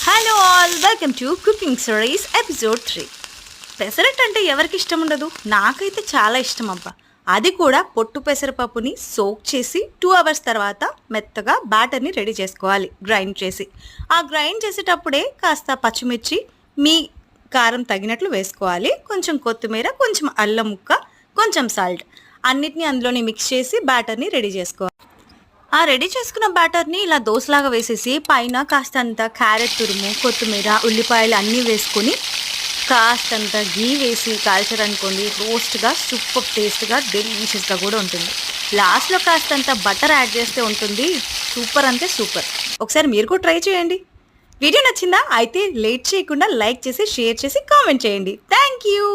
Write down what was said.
Hello all, welcome to cooking series episode 3. Pesarattu అంటే ఎవరికి ఇష్టం ఉండదు? నాకైతే చాలా ఇష్టం అబ్బా. అది కూడా పొట్టు పెసరపప్పుని సోక్ చేసి 2 అవర్స్ తర్వాత మెత్తగా బ్యాటర్ని రెడీ చేసుకోవాలి, గ్రైండ్ చేసి. ఆ గ్రైండ్ చేసేటప్పుడే కాస్త పచ్చిమిర్చి, మీ కారం తగినట్లు వేసుకోవాలి, కొంచెం కొత్తిమీర, కొంచెం అల్లం ముక్క, కొంచెం సాల్ట్, అన్నిటిని అందులోనే మిక్స్ చేసి బ్యాటర్ని రెడీ చేసుకోవాలి. ఆ రెడీ చేసుకున్న బ్యాటర్ని ఇలా దోసలాగా వేసేసి పైన కాస్తంత క్యారెట్ తురుము, కొత్తిమీర, ఉల్లిపాయలు అన్నీ వేసుకొని కాస్తంత గీ వేసి కాల్చారనుకోండి, రోస్ట్గా సూపర్ టేస్ట్గా డెలిషియస్గా కూడా ఉంటుంది. లాస్ట్లో కాస్తంత బటర్ యాడ్ చేస్తే ఉంటుంది సూపర్, అంటే సూపర్. ఒకసారి మీరు కూడా ట్రై చేయండి. వీడియో నచ్చిందా? అయితే లేట్ చేయకుండా లైక్ చేసి, షేర్ చేసి, కామెంట్ చేయండి. Thank you.